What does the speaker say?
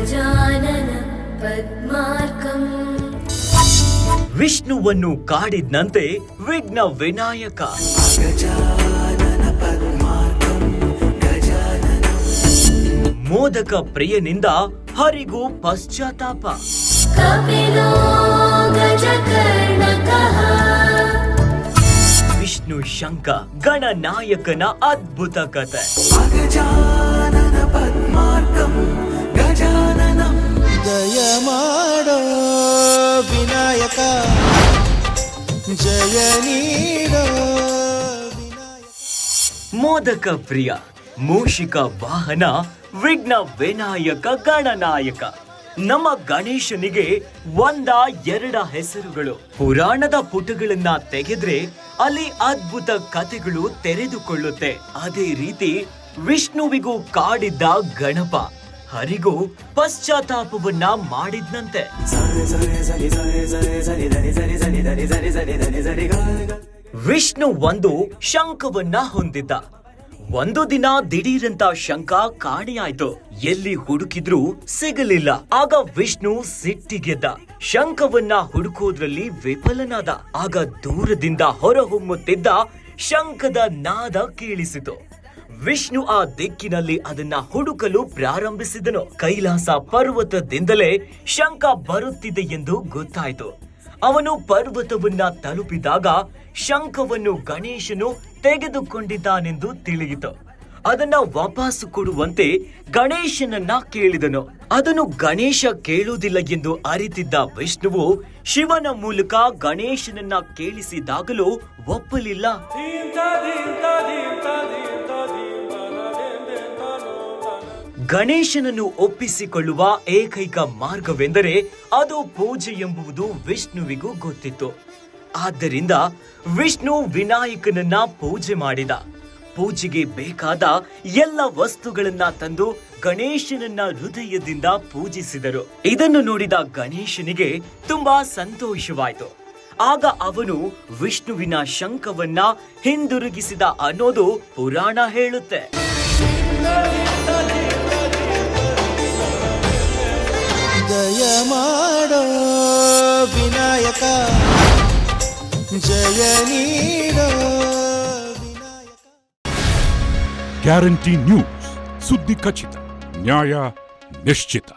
ಗಜಾನನ ಪದ್ಮಾರ್ಕಂ. ವಿಷ್ಣುವನ್ನು ಕಾಡಿದ್ನಂತೆ ವಿಘ್ನ ವಿನಾಯಕ. ಮೋದಕ ಪ್ರಿಯನಿಂದ ಹರಿಗೂ ಪಶ್ಚಾತ್ತಾಪ. ಕಪಿಲೋ ಗಜಕರ್ಣಕಃ. ವಿಷ್ಣು ಶಂಕ ಗಣನಾಯಕನ ಅದ್ಭುತ ಕಥೆ. ಗಜಾನನ ಪದ್ಮಾರ್ಕಂ ಗಜಾನನಂ. ಜಯ ಮಾಡೋ ವಿನಾಯಕ, ಜಯ ನೀಡೋ ವಿನಾಯಕ. ಮೋದಕ ಪ್ರಿಯ, ಮೂಷಿಕ ವಾಹನ, ವಿಘ್ನ ವಿನಾಯಕ ಗಣನಾಯಕ. ನಮ್ಮ ಗಣೇಶನಿಗೆ ಒಂದ ಎರಡ ಹೆಸರುಗಳು. ಪುರಾಣದ ಪುಟಗಳನ್ನ ತೆಗೆದ್ರೆ ಅಲ್ಲಿ ಅದ್ಭುತ ಕಥೆಗಳು ತೆರೆದುಕೊಳ್ಳುತ್ತೆ. ಅದೇ ರೀತಿ ವಿಷ್ಣುವಿಗೂ ಕಾಡಿದ್ದ ಗಣಪ ಹರಿಗೂ ಪಶ್ಚಾತ್ತಾಪವನ್ನ ಮಾಡಿದ್ನಂತೆ. ವಿಷ್ಣು ಒಂದು ಶಂಖವನ್ನ ಹೊಂದಿದ್ದ. ಒಂದು ದಿನ ದಿಢೀರಂತ ಶಂಖ ಕಾಣೆಯಾಯ್ತು. ಎಲ್ಲಿ ಹುಡುಕಿದ್ರೂ ಸಿಗಲಿಲ್ಲ. ಆಗ ವಿಷ್ಣು ಸಿಟ್ಟಿಗೆದ್ದ. ಶಂಖವನ್ನ ಹುಡುಕೋದ್ರಲ್ಲಿ ವಿಫಲನಾದ. ಆಗ ದೂರದಿಂದ ಹೊರಹೊಮ್ಮುತ್ತಿದ್ದ ಶಂಖದ ನಾದ ಕೇಳಿಸಿತು. ವಿಷ್ಣು ಆ ದಿಕ್ಕಿನಲ್ಲಿ ಅದನ್ನ ಹುಡುಕಲು ಪ್ರಾರಂಭಿಸಿದನು. ಕೈಲಾಸ ಪರ್ವತದಿಂದಲೇ ಶಂಖ ಬರುತ್ತಿದೆ ಎಂದು ಗೊತ್ತಾಯ್ತು. ಅವನು ಪರ್ವತವನ್ನ ತಲುಪಿದಾಗ ಶಂಖವನ್ನು ಗಣೇಶನು ತೆಗೆದುಕೊಂಡಿದ್ದಾನೆಂದು ತಿಳಿಯಿತು. ಅದನ್ನ ವಾಪಸ್ಸು ಕೊಡುವಂತೆ ಗಣೇಶನನ್ನ ಕೇಳಿದನು. ಅದನ್ನು ಗಣೇಶ ಕೇಳುವುದಿಲ್ಲ ಎಂದು ಅರಿತಿದ್ದ ವಿಷ್ಣುವು ಶಿವನ ಮೂಲಕ ಗಣೇಶನನ್ನ ಕೇಳಿಸಿದಾಗಲೂ ಒಪ್ಪಲಿಲ್ಲ. ಗಣೇಶನನ್ನು ಒಪ್ಪಿಸಿಕೊಳ್ಳುವ ಏಕೈಕ ಮಾರ್ಗವೆಂದರೆ ಅದು ಪೂಜೆ ಎಂಬುದು ವಿಷ್ಣುವಿಗೂ ಗೊತ್ತಿತ್ತು. ಆದ್ದರಿಂದ ವಿಷ್ಣು ವಿನಾಯಕನನ್ನ ಪೂಜೆ ಮಾಡಿದ. ಪೂಜೆಗೆ ಬೇಕಾದ ಎಲ್ಲ ವಸ್ತುಗಳನ್ನ ತಂದು ಗಣೇಶನನ್ನ ಹೃದಯದಿಂದ ಪೂಜಿಸಿದರು. ಇದನ್ನು ನೋಡಿದ ಗಣೇಶನಿಗೆ ತುಂಬಾ ಸಂತೋಷವಾಯಿತು. ಆಗ ಅವನು ವಿಷ್ಣುವಿನ ಶಂಖವನ್ನ ಹಿಂದಿರುಗಿಸಿದ ಅನ್ನೋದು ಪುರಾಣ ಹೇಳುತ್ತೆ. ಜಯ ಮಾಡೋ ವಿನಾಯಕ, ಜಯ ನೀಡೋ ವಿನಾಯಕ. ಗ್ಯಾರಂಟಿ ನ್ಯೂಸ್, ಸುದ್ದಿ ಖಚಿತ, ನ್ಯಾಯ ನಿಶ್ಚಿತ.